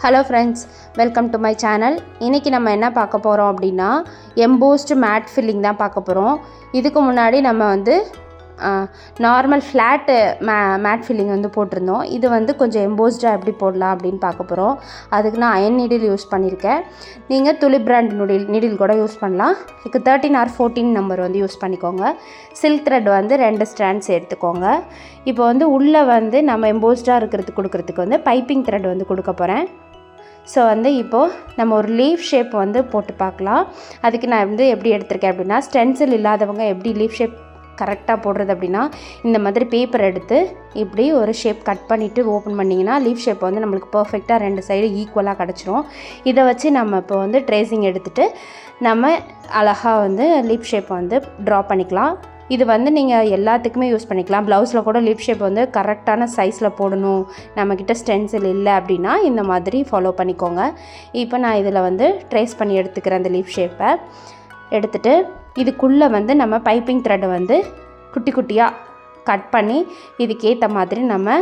Hello friends, welcome to my channel. இன்றைக்கி நம்ம என்ன பார்க்க போகிறோம் அப்படின்னா எம்போஸ்டு மேட் ஃபில்லிங் தான் பார்க்க போகிறோம். இதுக்கு முன்னாடி நம்ம வந்து நார்மல் ஃப்ளாட்டு மேட் ஃபில்லிங் வந்து போட்டிருந்தோம். இது வந்து கொஞ்சம் எம்போஸ்டாக எப்படி போடலாம் அப்படின்னு பார்க்க போகிறோம். அதுக்கு நான் அயன் நீடில் யூஸ் பண்ணியிருக்கேன். நீங்கள் துளி பிராண்ட் நீடில் கூட யூஸ் பண்ணலாம். இதுக்கு 13 or 14 நம்பர் வந்து யூஸ் பண்ணிக்கோங்க. சில்க் த்ரெட் வந்து 2 ஸ்ட்ராண்ட்ஸ் எடுத்துக்கோங்க. இப்போ வந்து உள்ளே வந்து நம்ம எம்போஸ்டாக கொடுக்கறதுக்கு வந்து பைப்பிங் த்ரெட் வந்து கொடுக்க போகிறேன். ஸோ வந்து இப்போது நம்ம ஒரு லீஃப் ஷேப் வந்து போட்டு பார்க்கலாம். அதுக்கு நான் வந்து எப்படி எடுத்திருக்கேன் அப்படின்னா, ஸ்டென்சில் இல்லாதவங்க எப்படி லீஃப் ஷேப் கரெக்டாக போடுறது அப்படின்னா, இந்த மாதிரி பேப்பர் எடுத்து இப்படி ஒரு ஷேப் கட் பண்ணிவிட்டு ஓப்பன் பண்ணிங்கன்னா லீஃப் ஷேப் வந்து நம்மளுக்கு பர்ஃபெக்டாக 2 சைடு ஈக்குவலாக கிடச்சிரும். இதை வச்சு நம்ம இப்போ வந்து ட்ரேசிங் எடுத்துகிட்டு நம்ம அழகாக வந்து லீஃப் ஷேப் வந்து ட்ரா பண்ணிக்கலாம். இது வந்து நீங்கள் எல்லாத்துக்குமே யூஸ் பண்ணிக்கலாம். ப்ளவுஸில் கூட லீஃப் ஷேப் வந்து கரெக்டான சைஸில் போடணும், நம்மக்கிட்ட ஸ்டென்சில் இல்லை அப்படின்னா இந்த மாதிரி ஃபாலோ பண்ணிக்கோங்க. இப்போ நான் இதில் வந்து ட்ரேஸ் பண்ணி எடுத்துக்கிறேன். அந்த லீஃப் ஷேப்பை எடுத்துகிட்டு இதுக்குள்ளே வந்து நம்ம பைப்பிங் த்ரெட்டை வந்து குட்டி குட்டியாக கட் பண்ணி இதுக்கேற்ற மாதிரி நம்ம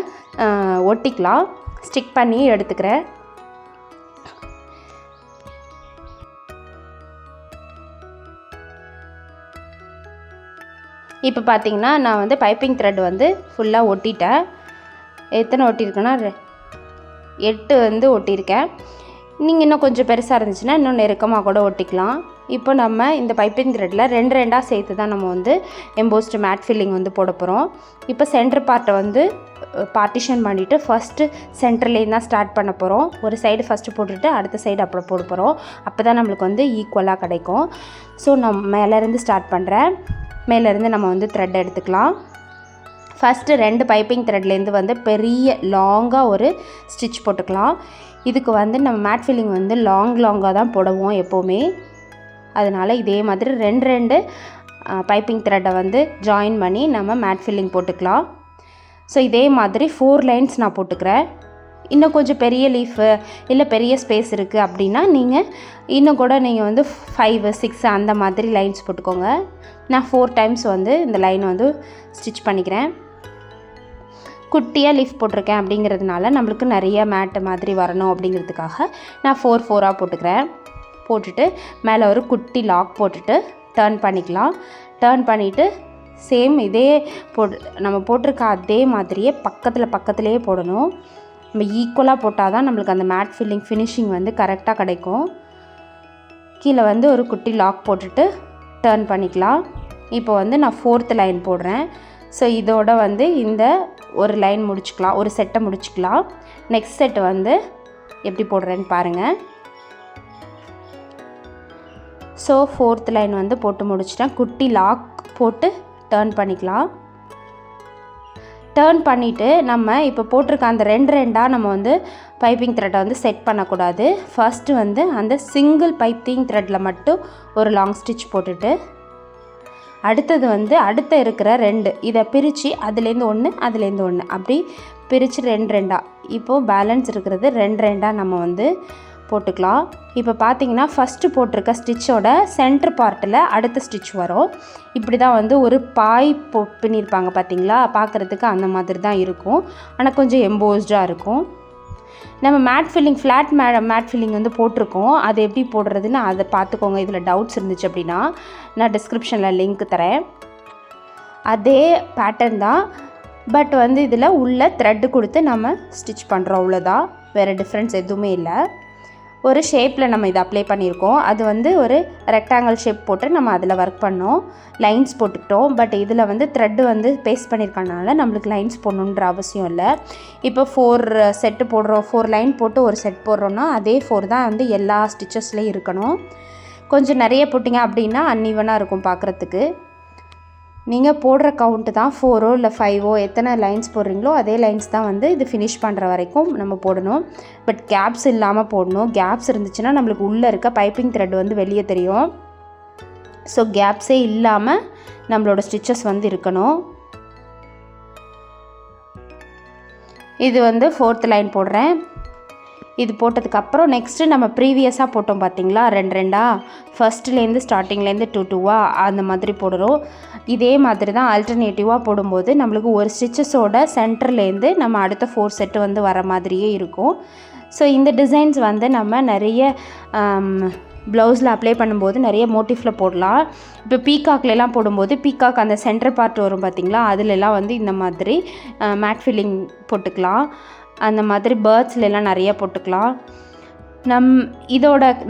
ஒட்டிக்கலாம். ஸ்டிக் பண்ணி எடுத்துக்கிறேன். இப்போ பார்த்தீங்கன்னா நான் வந்து பைப்பிங் த்ரெட் வந்து ஃபுல்லாக ஒட்டிட்டேன். எத்தனை ஒட்டியிருக்கேன்னா 8 வந்து ஒட்டியிருக்கேன். நீங்கள் இன்னும் கொஞ்சம் பெருசாக இருந்துச்சுன்னா இன்னும் நெருக்கமாக கூட ஒட்டிக்கலாம். இப்போ நம்ம இந்த பைப்பிங் த்ரெட்டில் 2 சேர்த்து தான் நம்ம வந்து எம்போஸ்டு மேட் ஃபில்லிங் வந்து போட போகிறோம். இப்போ சென்டர் பார்ட்டை வந்து பார்ட்டிஷன் பண்ணிவிட்டு ஃபஸ்ட்டு சென்டர்லேருந்து தான் ஸ்டார்ட் பண்ண போகிறோம். ஒரு சைடு ஃபஸ்ட்டு போட்டுட்டு அடுத்த சைடு அப்புறம் போட போகிறோம். அப்போ தான் நம்மளுக்கு வந்து ஈக்குவலாக கிடைக்கும். ஸோ நான் மேலேருந்து ஸ்டார்ட் பண்ணுறேன். மேலேருந்து நம்ம வந்து த்ரெட் எடுத்துக்கலாம். ஃபஸ்ட்டு 2 பைப்பிங் த்ரெட்லேருந்து வந்து பெரிய லாங்காக ஒரு ஸ்டிச் போட்டுக்கலாம். இதுக்கு வந்து நம்ம மேட் ஃபில்லிங் வந்து லாங்காக தான் போடுவோம் எப்போவுமே. அதனால் இதே மாதிரி 2 பைப்பிங் த்ரெட்டை வந்து ஜாயின் பண்ணி நம்ம மேட் ஃபில்லிங் போட்டுக்கலாம். ஸோ இதே மாதிரி 4 லைன்ஸ் நான் போட்டுக்கிறேன். இன்னும் கொஞ்சம் பெரிய லீஃபு இல்லை பெரிய ஸ்பேஸ் இருக்குது அப்படின்னா நீங்கள் இன்னும் கூட நீங்கள் வந்து 5, 6 அந்த மாதிரி லைன்ஸ் போட்டுக்கோங்க. நான் 4 டைம்ஸ் வந்து இந்த லைனை வந்து ஸ்டிச் பண்ணிக்கிறேன். குட்டியாக லீஃப் போட்டிருக்கேன் அப்படிங்கிறதுனால நம்மளுக்கு நிறைய மேட்டு மாதிரி வரணும் அப்படிங்கிறதுக்காக நான் 4 போட்டுக்கிறேன். போட்டுட்டு மேலே ஒரு குட்டி லாக் போட்டுட்டு டர்ன் பண்ணிக்கலாம். டர்ன் பண்ணிவிட்டு சேம் இதே நம்ம போட்டிருக்க அதே மாதிரியே பக்கத்துலேயே போடணும். நம்ம ஈக்குவலாக போட்டால் தான் நம்மளுக்கு அந்த மேட் ஃபில்லிங் ஃபினிஷிங் வந்து கரெக்டாக கிடைக்கும். கீழே வந்து ஒரு குட்டி லாக் போட்டுட்டு டர்ன் பண்ணிக்கலாம். இப்போ வந்து நான் 4th லைன் போடுறேன். ஸோ இதோட வந்து இந்த ஒரு லைன் முடிச்சுக்கலாம், ஒரு செட்டை முடிச்சுக்கலாம். நெக்ஸ்ட் செட்டு வந்து எப்படி போடுறேன்னு பாருங்கள். ஸோ 4th லைன் வந்து போட்டு முடிச்சிட்டேன். குட்டி லாக் போட்டு டர்ன் பண்ணிக்கலாம். டர்ன் பண்ணிவிட்டு நம்ம இப்போ போட்டிருக்க அந்த 2 நம்ம வந்து பைப்பிங் த்ரெட்டை வந்து செட் பண்ணக்கூடாது. ஃபஸ்ட்டு வந்து அந்த சிங்கிள் பைப்பிங் த்ரெட்டில் மட்டும் ஒரு லாங் ஸ்டிச் போட்டுட்டு அடுத்தது வந்து அடுத்த இருக்கிற 2 இதை பிரித்து அதுலேருந்து 1 அப்படி பிரித்து 2 இப்போது பேலன்ஸ் இருக்கிறது 2 நம்ம வந்து போட்டுக்கலாம். இப்போ பார்த்தீங்கன்னா ஃபஸ்ட்டு போட்டிருக்க ஸ்டிச்சோட சென்டர் பார்ட்டில் அடுத்த ஸ்டிச் வரும். இப்படி தான் வந்து ஒரு பாய் பின்னிருப்பாங்க பார்த்தீங்களா, பார்க்குறதுக்கு அந்த மாதிரி தான் இருக்கும். ஆனால் கொஞ்சம் எம்போஸ்டாக இருக்கும். நம்ம mat filling flat mat filling வந்து போட்டிருக்கோம். அது எப்படி போடுறதுன்னு அதை பார்த்துக்கோங்க. இதில் டவுட்ஸ் இருந்துச்சு அப்படின்னா நான் டிஸ்கிரிப்ஷனில் லிங்க் தரேன். அதே பேட்டர்ன் தான், பட் வந்து இதில் உள்ள த்ரெட்டு கொடுத்து நம்ம ஸ்டிச் பண்ணுறோம். அவ்வளோதான், வேறு டிஃப்ரென்ஸ் எதுவுமே இல்லை. ஒரு ஷேப்பில் நம்ம இதை அப்ளை பண்ணியிருக்கோம். அது வந்து ஒரு ரெக்டாங்கிள் ஷேப் போட்டு நம்ம அதில் ஒர்க் பண்ணோம். லைன்ஸ் போட்டுக்கிட்டோம். பட் இதில் வந்து த்ரெட்டு வந்து பேஸ்ட் பண்ணியிருக்கனால நம்மளுக்கு லைன்ஸ் போடணுன்ற அவசியம் இல்லை. இப்போ 4 செட்டு போடுறோம். 4 லைன் போட்டு ஒரு செட் போடுறோன்னா அதே 4 தான் வந்து எல்லா ஸ்டிச்சஸ்லேயும் இருக்கணும். கொஞ்சம் நிறைய போட்டிங்க அப்படின்னா அன்ஈவனாக இருக்கும் பார்க்குறதுக்கு. நீங்கள் போடுற கவுண்ட்டு தான் 4 இல்லை 5 எத்தனை லைன்ஸ் போடுறீங்களோ அதே லைன்ஸ் தான் வந்து இது ஃபினிஷ் பண்ணுற வரைக்கும் நம்ம போடணும். பட் கேப்ஸ் இல்லாமல் போடணும். கேப்ஸ் இருந்துச்சுன்னா நம்மளுக்கு உள்ளே இருக்க பைப்பிங் த்ரெட் வந்து வெளியே தெரியும். ஸோ கேப்ஸே இல்லாமல் நம்மளோட ஸ்டிச்சஸ் வந்து இருக்கணும். இது வந்து 4th லைன் போடுறேன். இது போட்டதுக்கப்புறம் நெக்ஸ்ட்டு நம்ம ப்ரீவியஸாக போட்டோம் பார்த்திங்களா, 2 ஃபஸ்ட்லேருந்து ஸ்டார்டிங்லேருந்து 2 அந்த மாதிரி போடுறோம். இதே மாதிரி தான் ஆல்டர்னேட்டிவாக போடும்போது நம்மளுக்கு ஒரு ஸ்டிச்சஸோட சென்டர்லேருந்து நம்ம அடுத்த 4 செட்டு வந்து வர மாதிரியே இருக்கும். ஸோ இந்த டிசைன்ஸ் வந்து நம்ம நிறைய ப்ளவுஸில் அப்ளை பண்ணும்போது நிறைய மோட்டிஃபில் போடலாம். இப்போ பீகாக்லாம் போடும்போது பீகாக் அந்த சென்டர் பார்ட் வரும் பார்த்திங்களா, அதிலெல்லாம் வந்து இந்த மாதிரி மேட் ஃபில்லிங் போட்டுக்கலாம். அந்த மாதிரி பேர்ட்ஸ்லாம் நிறைய போட்டுக்கலாம்.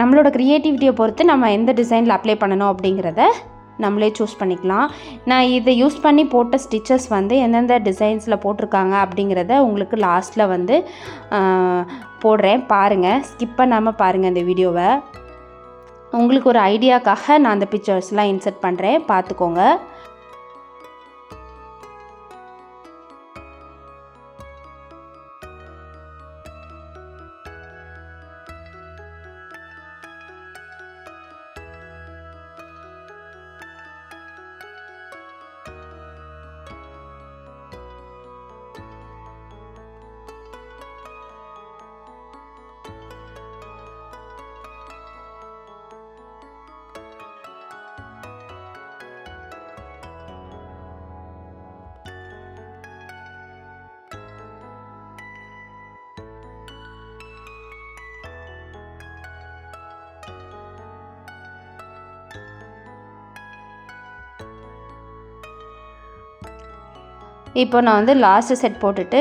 நம்மளோட க்ரியேட்டிவிட்டியை பொறுத்து நம்ம எந்த டிசைனில் அப்ளை பண்ணணும் அப்படிங்கிறத நம்மளே சூஸ் பண்ணிக்கலாம். நான் இதை யூஸ் பண்ணி போட்ட ஸ்டிச்சஸ் வந்து எந்தெந்த டிசைன்ஸில் போட்டிருக்காங்க அப்படிங்கிறத உங்களுக்கு லாஸ்ட்டில் வந்து போடுறேன், பாருங்கள். ஸ்கிப் பண்ணாமல் பாருங்கள் இந்த வீடியோவை. உங்களுக்கு ஒரு ஐடியாக்காக நான் அந்த பிக்சர்ஸ்லாம் இன்சர்ட் பண்ணுறேன், பார்த்துக்கோங்க. இப்போ நான் வந்து லாஸ்ட்டு செட் போட்டுட்டு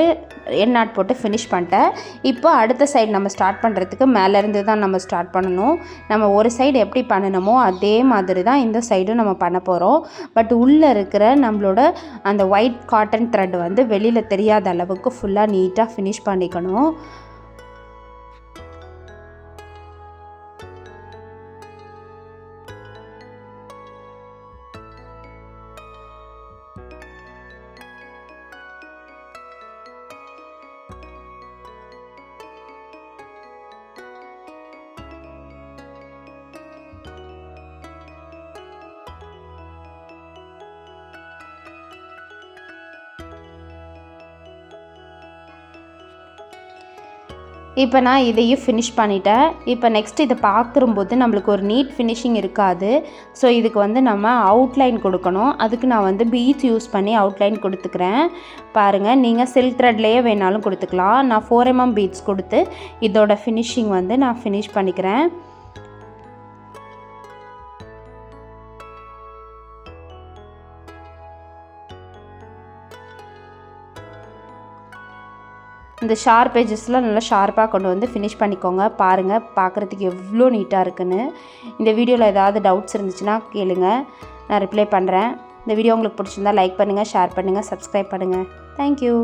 என் நாட் போட்டு ஃபினிஷ் பண்ணிட்டேன். இப்போ அடுத்த சைடு நம்ம ஸ்டார்ட் பண்ணுறதுக்கு மேலேருந்து தான் நம்ம ஸ்டார்ட் பண்ணணும். நம்ம ஒரு சைடு எப்படி பண்ணணுமோ அதே மாதிரி தான் இந்த சைடும் நம்ம பண்ண போகிறோம். பட் உள்ளே இருக்கிற நம்மளோட அந்த ஒயிட் காட்டன் த்ரெட் வந்து வெளியில் தெரியாத அளவுக்கு ஃபுல்லாக நீட்டாக ஃபினிஷ் பண்ணிக்கணும். இப்போ நான் இதையும் ஃபினிஷ் பண்ணிட்டேன். இப்போ நெக்ஸ்ட் இதை பார்க்கும்போது நம்மளுக்கு ஒரு நீட் ஃபினிஷிங் இருக்காது. ஸோ இதுக்கு வந்து நம்ம அவுட்லைன் கொடுக்கணும். அதுக்கு நான் வந்து பீட்ஸ் யூஸ் பண்ணி அவுட்லைன் கொடுத்துக்கிறேன். பாருங்கள், நீங்கள் சில்க் த்ரெட்லேயே வேணாலும் கொடுத்துக்கலாம். நான் 4mm பீட்ஸ் கொடுத்து இதோட ஃபினிஷிங் வந்து நான் ஃபினிஷ் பண்ணிக்கிறேன். இந்த ஷார்ப் எட்ஜஸ்லாம் நல்லா ஷார்ப்பாக கொண்டு வந்து ஃபினிஷ் பண்ணிக்கோங்க. பாருங்கள், பார்க்குறதுக்கு எவ்வளோ நீட்டாக இருக்குன்னு. இந்த வீடியோவில் ஏதாவது டவுட்ஸ் இருந்துச்சுன்னா கேளுங்க, நான் ரிப்ளை பண்ணுறேன். இந்த வீடியோ உங்களுக்கு பிடிச்சிருந்தா லைக் பண்ணுங்கள், ஷேர் பண்ணுங்கள், சப்ஸ்கிரைப் பண்ணுங்கள். தேங்க்யூ.